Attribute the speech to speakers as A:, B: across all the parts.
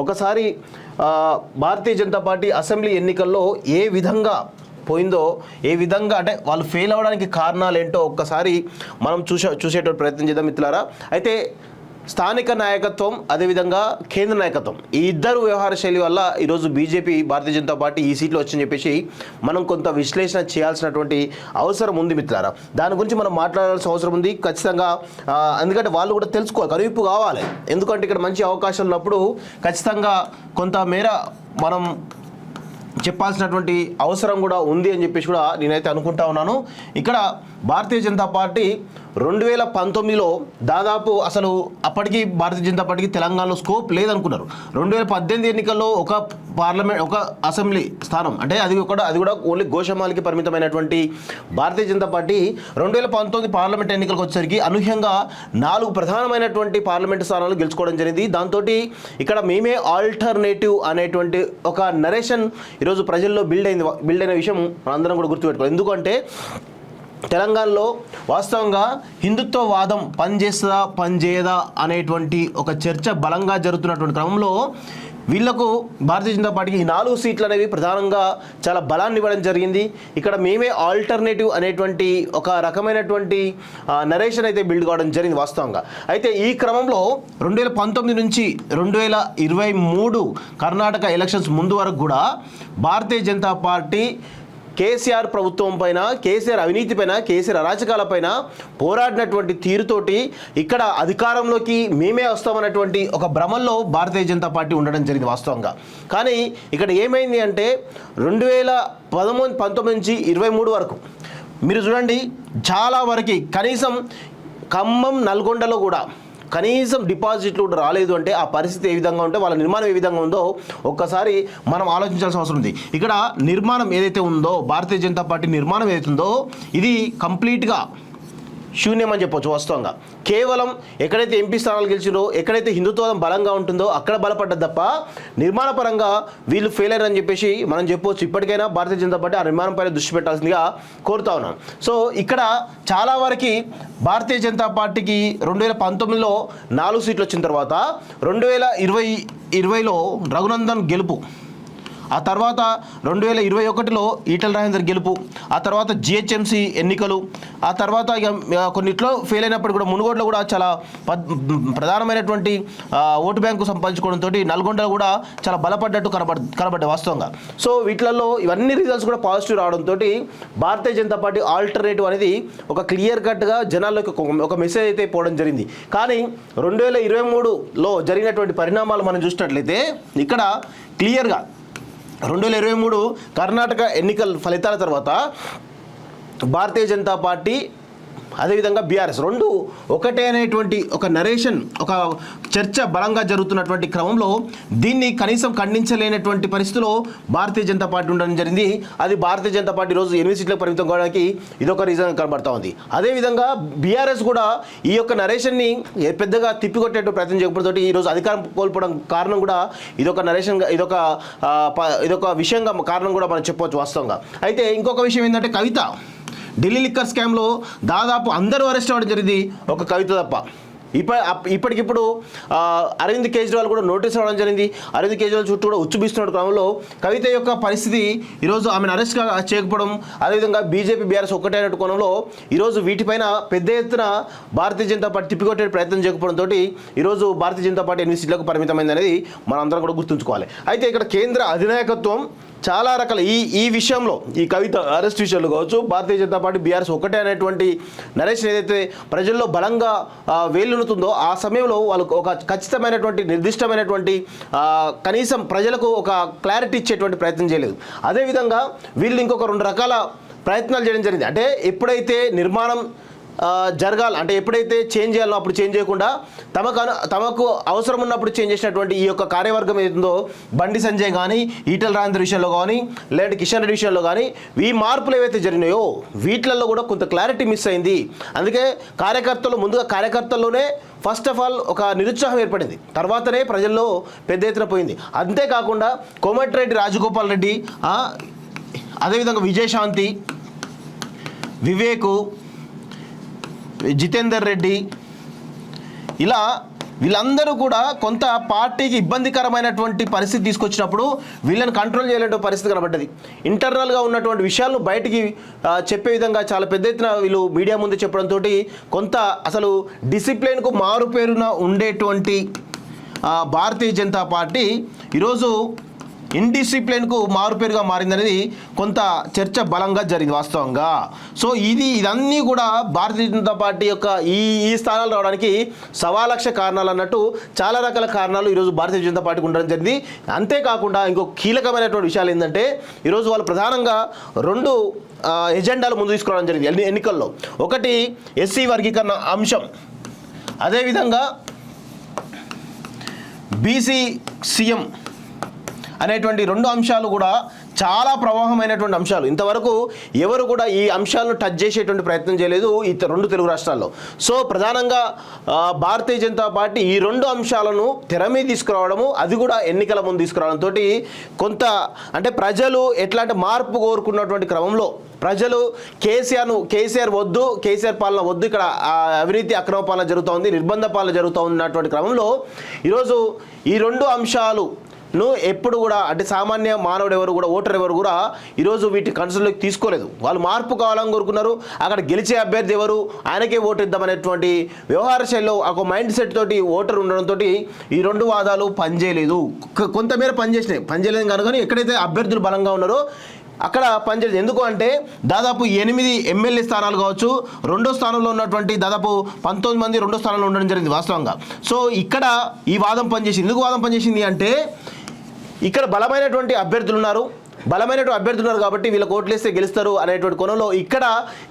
A: ఒకసారి Bharatiya Janata party assembly ఎన్నికల్లో ఏ విధంగా పోయిందో, ఏ విధంగా అంటే వాళ్ళు ఫెయిల్ అవ్వడానికి కారణాలు ఏంటో ఒక్కసారి మనం చూసేటువంటి ప్రయత్నం చేద్దాం మిత్రులారా. అయితే స్థానిక నాయకత్వం, అదేవిధంగా కేంద్ర నాయకత్వం, ఈ ఇద్దరు వ్యవహార శైలి వల్ల ఈరోజు బీజేపీ, భారతీయ జనతా పార్టీ ఈ సీట్లు వచ్చని చెప్పేసి మనం కొంత విశ్లేషణ చేయాల్సినటువంటి అవసరం ఉంది మిత్రులారా. దాని గురించి మనం మాట్లాడాల్సిన అవసరం ఉంది ఖచ్చితంగా. ఎందుకంటే వాళ్ళు కూడా తెలుసుకోవాలి, కనువిప్పు కావాలి. ఎందుకంటే ఇక్కడ మంచి అవకాశం ఉన్నప్పుడు ఖచ్చితంగా కొంత మేర మనం చెప్పాల్సినటువంటి అవసరం కూడా ఉంది అని చెప్పేసి కూడా నేనైతే అనుకుంటా ఉన్నాను. ఇక్కడ భారతీయ జనతా పార్టీ 2019లో దాదాపు అసలు అప్పటికి భారతీయ జనతా పార్టీకి తెలంగాణలో స్కోప్ లేదనుకున్నారు. 2018 ఎన్నికల్లో ఒక పార్లమెంట్, ఒక అసెంబ్లీ స్థానం, అంటే అది కూడా only గోషమాలకి పరిమితమైనటువంటి Bharatiya Janata party 2019 parliament ఎన్నికలకు వచ్చేసరికి అనూహ్యంగా 4 ప్రధానమైనటువంటి పార్లమెంటు స్థానాలు గెలుచుకోవడం జరిగింది. దాంతో ఇక్కడ మేమే ఆల్టర్నేటివ్ అనేటువంటి ఒక నరేషన్ ఈరోజు ప్రజల్లో బిల్డ్ అయిన విషయం మనందరం కూడా గుర్తుపెట్టుకోవాలి. ఎందుకంటే తెలంగాణలో వాస్తవంగా హిందుత్వవాదం పనిచేస్తుందా పనిచేయదా అనేటువంటి ఒక చర్చ బలంగా జరుగుతున్నటువంటి క్రమంలో వీళ్లకు భారతీయ జనతా పార్టీకి 4 సీట్లు అనేవి ప్రధానంగా చాలా బలాన్ని ఇవ్వడం జరిగింది. ఇక్కడ మేమే ఆల్టర్నేటివ్ అనేటువంటి ఒక రకమైనటువంటి నరేషన్ అయితే బిల్డ్ కావడం జరిగింది వాస్తవంగా. అయితే ఈ క్రమంలో 2019 నుంచి 2023 కర్ణాటక ఎలక్షన్స్ ముందు వరకు కూడా భారతీయ జనతా పార్టీ కేసీఆర్ ప్రభుత్వం పైన, కేసీఆర్ అవినీతి పైన, కేసీఆర్ అరాచకాలపైన పోరాడినటువంటి తీరుతోటి ఇక్కడ అధికారంలోకి మేమే వస్తామన్నటువంటి ఒక భ్రమల్లో భారతీయ జనతా పార్టీ ఉండడం జరిగింది వాస్తవంగా. కానీ ఇక్కడ ఏమైంది అంటే 2019 నుంచి 23 వరకు మీరు చూడండి, చాలా వరకు కనీసం ఖమ్మం, నల్గొండలో కూడా కనీసం డిపాజిట్లు కూడా రాలేదు. అంటే ఆ పరిస్థితి ఏ విధంగా ఉంటే, వాళ్ళ నిర్మాణం ఏ విధంగా ఉందో ఒక్కసారి మనం ఆలోచించాల్సిన అవసరం ఉంది. ఇక్కడ నిర్మాణం ఏదైతే ఉందో, భారతీయ జనతా పార్టీ నిర్మాణం ఏదైతే ఉందో ఇది కంప్లీట్గా శూన్యం అని చెప్పొచ్చు వాస్తవంగా. కేవలం ఎక్కడైతే ఎంపీ స్థానాలు గెలిచిందో, ఎక్కడైతే హిందుత్వం బలంగా ఉంటుందో అక్కడ బలపడ్డది తప్ప నిర్మాణపరంగా వీళ్ళు ఫెయిల్ అయ్యారని చెప్పేసి మనం చెప్పవచ్చు. ఇప్పటికైనా భారతీయ జనతా పార్టీ ఆ నిర్మాణం పైన దృష్టి పెట్టాల్సిందిగా కోరుతా ఉన్నాను. సో ఇక్కడ చాలా వరకు భారతీయ జనతా పార్టీకి 2019లో 4 సీట్లు వచ్చిన తర్వాత 2020లో రఘునందన్ గెలుపు, ఆ తర్వాత 2021లో ఈటల రాజేందర్ గెలుపు, ఆ తర్వాత జిహెచ్ఎంసీ ఎన్నికలు, ఆ తర్వాత ఇక కొన్నిట్లో ఫెయిల్ అయినప్పుడు కూడా మునుగోడులో కూడా చాలా ప్రధానమైనటువంటి ఓటు బ్యాంకు సంపాదించుకోవడంతో నల్గొండలో కూడా చాలా బలపడ్డట్టు కనబడ్డాయి వాస్తవంగా. సో వీటిలలో ఇవన్నీ రిజల్ట్స్ కూడా పాజిటివ్ రావడంతో భారతీయ జనతా పార్టీ ఆల్టర్నేటివ్ అనేది ఒక క్లియర్ కట్గా జనాల్లోకి ఒక మెసేజ్ అయితే పోవడం జరిగింది. కానీ 2023లో జరిగినటువంటి పరిణామాలు మనం చూసినట్లయితే ఇక్కడ క్లియర్గా 2023 కర్ణాటక ఎన్నికల ఫలితాల తర్వాత భారతీయ జనతా పార్టీ అదేవిధంగా బీఆర్ఎస్ రెండు ఒకటే అనేటువంటి ఒక నరేషన్, ఒక చర్చ బలంగా జరుగుతున్నటువంటి క్రమంలో దీన్ని కనీసం ఖండించలేనటువంటి పరిస్థితిలో భారతీయ జనతా పార్టీ ఉండడం జరిగింది. అది భారతీయ జనతా పార్టీ రోజు 8 సీట్లకు పరిమితం కావడానికి ఇదొక రీజన్ కనబడతా ఉంది. అదేవిధంగా బీఆర్ఎస్ కూడా ఈ యొక్క నరేషన్ని పెద్దగా తిప్పికొట్టేట్టు ప్రయత్నం చేయకపోతే ఈరోజు అధికారం కోల్పోవడం కారణం కూడా ఇదొక నరేషన్, ఇదొక విషయంగా కారణం కూడా మనం చెప్పవచ్చు వాస్తవంగా. అయితే ఇంకొక విషయం ఏంటంటే కవిత ఢిల్లీ లిక్కర్ స్కామ్లో దాదాపు అందరూ అరెస్ట్ అవ్వడం జరిగింది, ఒక కవిత తప్ప. ఇప్పటికిప్పుడు అరవింద్ కేజ్రీవాల్ కూడా నోటీస్ రావడం జరిగింది. అరవింద్ కేజ్రీవాల్ చుట్టూ కూడా ఉచ్చుబిస్తున్న క్రమంలో కవిత యొక్క పరిస్థితి ఈరోజు ఆమెను అరెస్ట్ చేయకపోవడం, అదేవిధంగా బీజేపీ బీఆర్ఎస్ ఒక్కటైనట్టు కోణంలో ఈరోజు వీటిపైన పెద్ద ఎత్తున భారతీయ జనతా పార్టీ తిప్పికొట్టే ప్రయత్నం చేయకపోవడంతో ఈరోజు భారతీయ జనతా పార్టీ 8 సీట్లకు పరిమితమైంది అనేది మనందరం కూడా గుర్తుంచుకోవాలి. అయితే ఇక్కడ కేంద్ర అధినాయకత్వం చాలా రకాల ఈ విషయంలో, ఈ కవిత అరెస్ట్ విషయంలో కావచ్చు, భారతీయ జనతా పార్టీ బీఆర్ఎస్ ఒకటే అనేటువంటి నరేషన్ ఏదైతే ప్రజల్లో బలంగా వేలునుతుందో ఆ సమయంలో వాళ్ళు ఒక ఖచ్చితమైనటువంటి నిర్దిష్టమైనటువంటి కనీసం ప్రజలకు ఒక క్లారిటీ ఇచ్చేటువంటి ప్రయత్నం చేయలేదు. అదేవిధంగా వీళ్ళు ఇంకొక 2 రకాల ప్రయత్నాలు చేయడం జరిగింది. అంటే ఎప్పుడైతే నిర్మాణం జరగాలి, అంటే ఎప్పుడైతే చేంజ్ చేయాలో అప్పుడు చేంజ్ చేయకుండా తమకు అవసరం ఉన్నప్పుడు చేంజ్ చేసినటువంటి ఈ యొక్క కార్యవర్గం ఏదో బండి సంజయ్ కానీ, ఈటల రాజేందర్ విషయంలో కానీ, లేదంటే కిషన్ రెడ్డి విషయంలో కానీ ఈ మార్పులు ఏవైతే జరిగినాయో వీటిలలో కూడా కొంత క్లారిటీ మిస్ అయింది. అందుకే ముందుగా కార్యకర్తల్లోనే ఫస్ట్ ఆఫ్ ఆల్ ఒక నిరుత్సాహం ఏర్పడింది, తర్వాతనే ప్రజల్లో పెద్ద ఎత్తున పోయింది. అంతేకాకుండా కోమటిరెడ్డి రాజగోపాల్ రెడ్డి, అదేవిధంగా విజయశాంతి, వివేకు, జితేందర్ రెడ్డి, ఇలా వీళ్ళందరూ కూడా కొంత పార్టీకి ఇబ్బందికరమైనటువంటి పరిస్థితి తీసుకొచ్చినప్పుడు వీళ్ళని కంట్రోల్ చేయలేని పరిస్థితి కనబడ్డది. ఇంటర్నల్గా ఉన్నటువంటి విషయాలను బయటికి చెప్పే విధంగా చాలా పెద్ద ఎత్తున వీళ్ళు మీడియా ముందు చెప్పడంతో కొంత అసలు డిసిప్లిన్కు మారుపేరున ఉండేటువంటి భారతీయ జనతా పార్టీ ఈరోజు ఇండిసిప్లిన్కు మారుపేరుగా మారిందనేది కొంత చర్చ బలంగా జరిగింది వాస్తవంగా. సో ఇదన్నీ కూడా భారతీయ జనతా పార్టీ యొక్క ఈ స్థానాలు రావడానికి 1,00,000 కారణాలు అన్నట్టు చాలా రకాల కారణాలు ఈరోజు భారతీయ జనతా పార్టీకి ఉండడం జరిగింది. అంతేకాకుండా ఇంకో కీలకమైనటువంటి విషయాలు ఏంటంటే ఈరోజు వాళ్ళు ప్రధానంగా 2 ఎజెండాలు ముందు తీసుకురావడం జరిగింది ఎన్నికల్లో. ఒకటి ఎస్సీ వర్గీకరణ అంశం, అదేవిధంగా బీసీ సీఎం అనేటువంటి 2 అంశాలు కూడా చాలా ప్రవాహమైనటువంటి అంశాలు. ఇంతవరకు ఎవరు కూడా ఈ అంశాలను టచ్ చేసేటువంటి ప్రయత్నం చేయలేదు ఈ 2 తెలుగు రాష్ట్రాల్లో. సో ప్రధానంగా భారతీయ జనతా పార్టీ ఈ 2 అంశాలను తెర మీద తీసుకురావడము, అది కూడా ఎన్నికల ముందు తీసుకురావడంతో కొంత అంటే ప్రజలు ఎట్లాంటి మార్పు కోరుకున్నటువంటి క్రమంలో ప్రజలు కేసీఆర్ వద్దు, కేసీఆర్ పాలన వద్దు, ఇక్కడ అవినీతి అక్రమ పాలన జరుగుతూ ఉంది, నిర్బంధ పాలన జరుగుతూ ఉన్నటువంటి క్రమంలో ఈరోజు ఈ 2 అంశాలు ఎప్పుడు కూడా అంటే సామాన్య మానవుడు ఎవరు కూడా ఓటర్ ఎవరు కూడా ఈరోజు వీటి కన్సర్న్లోకి తీసుకోలేదు. వాళ్ళు మార్పు కావాలని కోరుకున్నారు. అక్కడ గెలిచే అభ్యర్థి ఎవరు, ఆయనకే ఓటు ఇద్దామనేటువంటి వ్యవహార శైలిలో ఒక మైండ్ సెట్ తోటి ఓటర్ ఉండడంతో ఈ 2 వాదాలు పనిచేయలేదు. కొంతమేర పనిచేయలేదు కనుక ఎక్కడైతే అభ్యర్థులు బలంగా ఉన్నారో అక్కడ పనిచేయలేదు. ఎందుకు అంటే దాదాపు 8 ఎమ్మెల్యే స్థానాలు కావచ్చు, 2వ స్థానంలో ఉన్నటువంటి దాదాపు 19 మంది 2వ స్థానంలో ఉండడం జరిగింది వాస్తవంగా. సో ఇక్కడ ఈ వాదం పనిచేసింది. ఎందుకు వాదం పనిచేసింది అంటే ఇక్కడ బలమైనటువంటి అభ్యర్థులు ఉన్నారు కాబట్టి వీళ్ళకి ఓట్లేస్తే గెలుస్తారు అనేటువంటి కోణంలో ఇక్కడ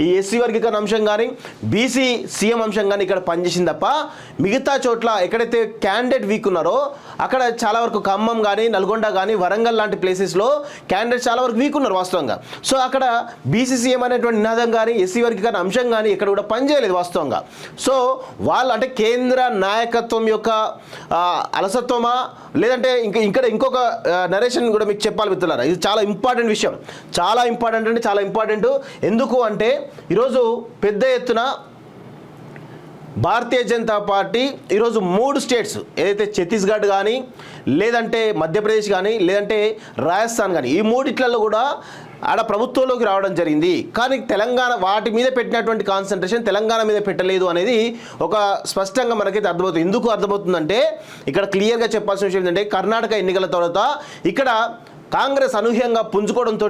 A: ఈ ఎస్సీ వర్గీకరణ అంశం కానీ బీసీ సీఎం అంశం కానీ ఇక్కడ పనిచేసింది తప్ప మిగతా చోట్ల ఎక్కడైతే క్యాండిడేట్ వీక్ ఉన్నారో అక్కడ చాలా వరకు ఖమ్మం కానీ నల్గొండ కానీ వరంగల్ లాంటి ప్లేసెస్లో క్యాండిడేట్ చాలా వరకు వీక్ ఉన్నారు వాస్తవంగా. సో అక్కడ బీసీ సీఎం అనేటువంటి నినాదం కానీ ఎస్సీ వర్గీకరణ అంశం కానీ ఇక్కడ కూడా పనిచేయలేదు వాస్తవంగా. సో వాళ్ళు అంటే కేంద్ర నాయకత్వం యొక్క అలసత్వమా లేదంటే ఇక్కడ ఇంకొక నరేషన్ కూడా మీకు చెప్పాలి మిత్రులారా. ఇది చాలా ఇంపార్టెంట్ విషయం, చాలా ఇంపార్టెంట్. ఎందుకు అంటే ఈరోజు పెద్ద ఎత్తున భారతీయ జనతా పార్టీ ఈరోజు 3 స్టేట్స్ ఏదైతే ఛత్తీస్గఢ్ కానీ లేదంటే మధ్యప్రదేశ్ కానీ లేదంటే రాజస్థాన్ కానీ ఈ 3 కూడా ఆడ ప్రభుత్వంలోకి రావడం జరిగింది. కానీ తెలంగాణ వాటి మీద పెట్టినటువంటి కాన్సన్ట్రేషన్ తెలంగాణ మీద పెట్టలేదు అనేది ఒక స్పష్టంగా మనకైతే అర్థమవుతుంది. ఎందుకు అర్థమవుతుందంటే ఇక్కడ క్లియర్గా చెప్పాల్సిన విషయం ఏంటంటే కర్ణాటక ఎన్నికల తర్వాత ఇక్కడ కాంగ్రెస్ అనూహ్యంగా పుంజుకోవడంతో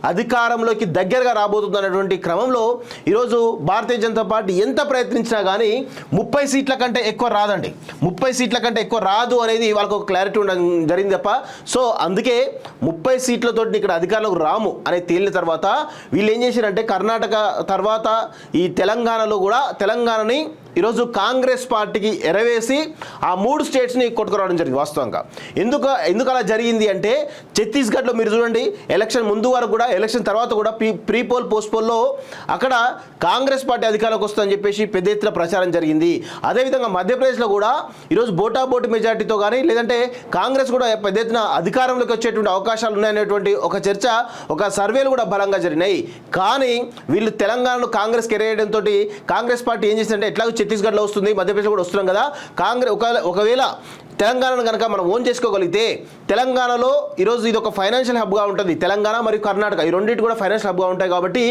A: అధికారంలోకి దగ్గరగా రాబోతుంది అన్నటువంటి క్రమంలో ఈరోజు భారతీయ జనతా పార్టీ ఎంత ప్రయత్నించినా కానీ 30 సీట్ల కంటే ఎక్కువ రాదండి. 30 సీట్ల కంటే ఎక్కువ రాదు అనేది వాళ్ళకు ఒక క్లారిటీ ఉండడం జరిగింది తప్ప. సో అందుకే 30 సీట్లతో ఇక్కడ అధికారంలోకి రాము అనేది తేలిన తర్వాత వీళ్ళు ఏం చేశారంటే కర్ణాటక తర్వాత ఈ తెలంగాణలో కూడా తెలంగాణని ఈరోజు కాంగ్రెస్ పార్టీకి ఎరవేసి ఆ 3 స్టేట్స్ని కొట్టుకురావడం జరిగింది వాస్తవంగా. ఎందుకు అలా జరిగింది అంటే ఛత్తీస్గఢ్లో మీరు చూడండి ఎలక్షన్ ముందు వరకు కూడా ఎలక్షన్ తర్వాత కూడా ప్రీపోల్ పోస్ట్పోల్లో అక్కడ కాంగ్రెస్ పార్టీ అధికారంలోకి వస్తుందని చెప్పేసి పెద్ద ఎత్తున ప్రచారం జరిగింది. అదేవిధంగా మధ్యప్రదేశ్లో కూడా ఈరోజు బోటాబోటి మెజార్టీతో కానీ లేదంటే కాంగ్రెస్ కూడా పెద్ద ఎత్తున అధికారంలోకి వచ్చేటువంటి అవకాశాలు ఉన్నాయనేటువంటి ఒక చర్చ ఒక సర్వేలు కూడా బలంగా జరిగినాయి. కానీ వీళ్ళు తెలంగాణలో కాంగ్రెస్కి ఎరేయడంతో కాంగ్రెస్ పార్టీ ఏం చేసిందంటే ఎట్లాగో ఛత్తీస్గఢ్లో వస్తుంది, మధ్యప్రదేశ్ కూడా వస్తున్నాం కదా, ఒకవేళ తెలంగాణను కనుక మనం ఓన్ చేసుకోగలిగితే తెలంగాణలో ఈరోజు ఇది ఒక ఫైనాన్షియల్ హబ్గా ఉంటుంది. తెలంగాణ మరియు కర్ణాటక ఈ రెండింటి కూడా ఫైనాన్షియల్ హబ్గా ఉంటాయి కాబట్టి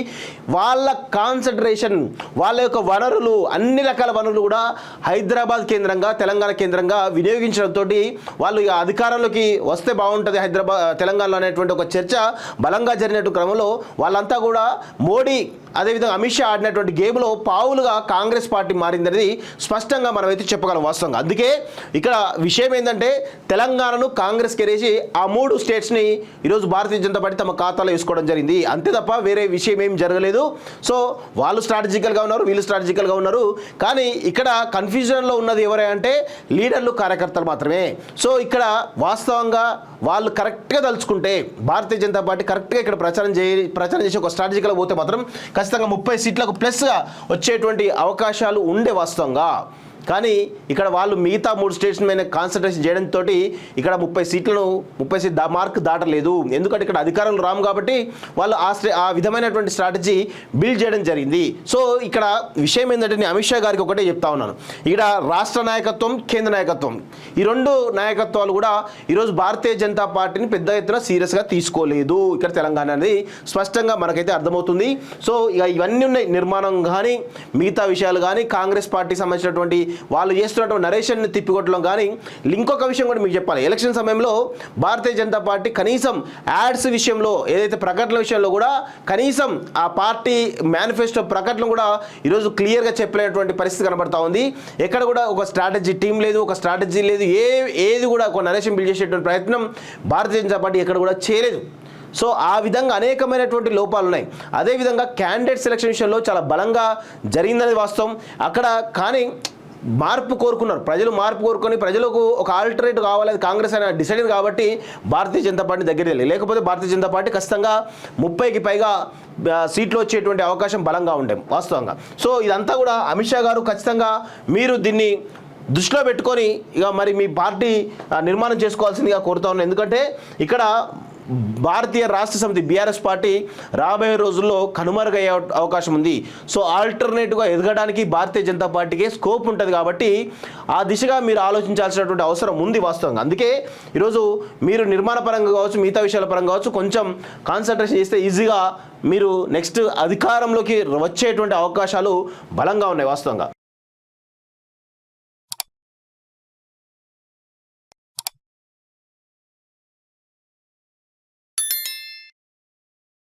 A: వాళ్ళ కాన్సన్ట్రేషన్ వాళ్ళ యొక్క వనరులు అన్ని రకాల వనరులు కూడా హైదరాబాద్ కేంద్రంగా తెలంగాణ కేంద్రంగా వినియోగించడంతో వాళ్ళు ఇక అధికారంలోకి వస్తే బాగుంటుంది తెలంగాణలో అనేటువంటి ఒక చర్చ బలంగా జరిగినట్టు క్రమంలో వాళ్ళంతా కూడా మోడీ అదేవిధంగా అమిత్ షా ఆడినటువంటి గేమ్లో పావులుగా కాంగ్రెస్ పార్టీ మారిందనేది స్పష్టంగా మనమైతే చెప్పగలం వాస్తవంగా. అందుకే ఇక్కడ విషయం ఏంటంటే తెలంగాణను కాంగ్రెస్కి ఎరేసి ఆ 3 స్టేట్స్ని ఈరోజు భారతీయ జనతా పార్టీ తమ ఖాతాలో వేసుకోవడం జరిగింది. అంతే తప్ప వేరే విషయం ఏం జరగలేదు. సో వాళ్ళు స్ట్రాటజికల్గా ఉన్నారు, వీళ్ళు స్ట్రాటజికల్గా ఉన్నారు. కానీ ఇక్కడ కన్ఫ్యూజన్లో ఉన్నది ఎవరే అంటే లీడర్లు కార్యకర్తలు మాత్రమే. సో ఇక్కడ వాస్తవంగా వాళ్ళు కరెక్ట్గా తలుచుకుంటే భారతీయ జనతా పార్టీ కరెక్ట్గా ఇక్కడ ప్రచారం చేసి ఒక స్ట్రాటజికల్గా పోతే మాత్రం ఖచ్చితంగా 30 సీట్లకు ప్లస్గా వచ్చేటువంటి అవకాశాలు ఉండే వాస్తవంగా. కానీ ఇక్కడ వాళ్ళు మిగతా 3 స్టేట్స్ మీద కాన్సన్ట్రేషన్ చేయడంతో ఇక్కడ 30 సీట్ మార్క్ దాటలేదు. ఎందుకంటే ఇక్కడ అధికారంలో రాము కాబట్టి వాళ్ళు ఆ విధమైనటువంటి స్ట్రాటజీ బిల్డ్ చేయడం జరిగింది. సో ఇక్కడ విషయం ఏంటంటే నేను అమిత్ షా గారికి ఒకటే చెప్తా ఉన్నాను, ఇక్కడ రాష్ట్ర నాయకత్వం, కేంద్ర నాయకత్వం, ఈ 2 నాయకత్వాలు కూడా ఈరోజు భారతీయ జనతా పార్టీని పెద్ద ఎత్తున సీరియస్గా తీసుకోలేదు ఇక్కడ తెలంగాణ అనేది స్పష్టంగా మనకైతే అర్థమవుతుంది. సో ఇక ఇవన్నీ ఉన్నాయి, నిర్మాణం కానీ మిగతా విషయాలు కానీ కాంగ్రెస్ పార్టీకి సంబంధించినటువంటి వాళ్ళు చేస్తున్నటువంటి నరేషన్ని తిప్పికొట్టడం కానీ. ఇంకొక విషయం కూడా మీకు చెప్పాలి, ఎలక్షన్ సమయంలో భారతీయ జనతా పార్టీ కనీసం యాడ్స్ విషయంలో ఏదైతే ప్రకటనల విషయంలో కూడా కనీసం ఆ పార్టీ మేనిఫెస్టో ప్రకటన కూడా ఈరోజు క్లియర్గా చెప్పలేనటువంటి పరిస్థితి కనబడతా ఉంది. ఎక్కడ కూడా ఒక స్ట్రాటజీ టీం లేదు, ఒక స్ట్రాటజీ లేదు, ఏది కూడా ఒక నరేషన్ బిల్డ్ చేసేటువంటి ప్రయత్నం భారతీయ జనతా పార్టీ ఎక్కడ కూడా చేయలేదు. సో ఆ విధంగా అనేకమైనటువంటి లోపాలు ఉన్నాయి. అదేవిధంగా క్యాండిడేట్ సెలక్షన్ విషయంలో చాలా బలంగా జరిగిందనేది వాస్తవం అక్కడ. కానీ మార్పు కోరుకున్నారు ప్రజలు, మార్పు కోరుకొని ప్రజలకు ఒక ఆల్టర్నేటివ్ కావాలి కాంగ్రెస్ అని డిసైడ్ కాబట్టి భారతీయ జనతా పార్టీ దగ్గర వెళ్ళి, లేకపోతే భారతీయ జనతా పార్టీ ఖచ్చితంగా 30కి పైగా సీట్లు వచ్చేటువంటి అవకాశం బలంగా ఉండే వాస్తవంగా. సో ఇదంతా కూడా అమిత్ షా గారు ఖచ్చితంగా మీరు దీన్ని దృష్టిలో పెట్టుకొని ఇక మరి మీ పార్టీ నిర్మాణం చేసుకోవాల్సిందిగా కోరుతా ఉన్నాను. ఎందుకంటే ఇక్కడ భారతీయ రాష్ట్ర సమితి బీఆర్ఎస్ పార్టీ రాబోయే రోజుల్లో కనుమరుగయ్యే అవకాశం ఉంది. సో ఆల్టర్నేటివ్గా ఎదగడానికి భారతీయ జనతా పార్టీకి స్కోప్ ఉంటుంది కాబట్టి ఆ దిశగా మీరు ఆలోచించాల్సినటువంటి అవసరం ఉంది వాస్తవంగా. అందుకే ఈరోజు మీరు నిర్మాణ పరంగా కావచ్చు, మిగతా విషయాల పరంగా కావచ్చు, కొంచెం కాన్సన్ట్రేషన్ చేస్తే ఈజీగా మీరు నెక్స్ట్ అధికారంలోకి వచ్చేటువంటి అవకాశాలు బలంగా ఉన్నాయి వాస్తవంగా.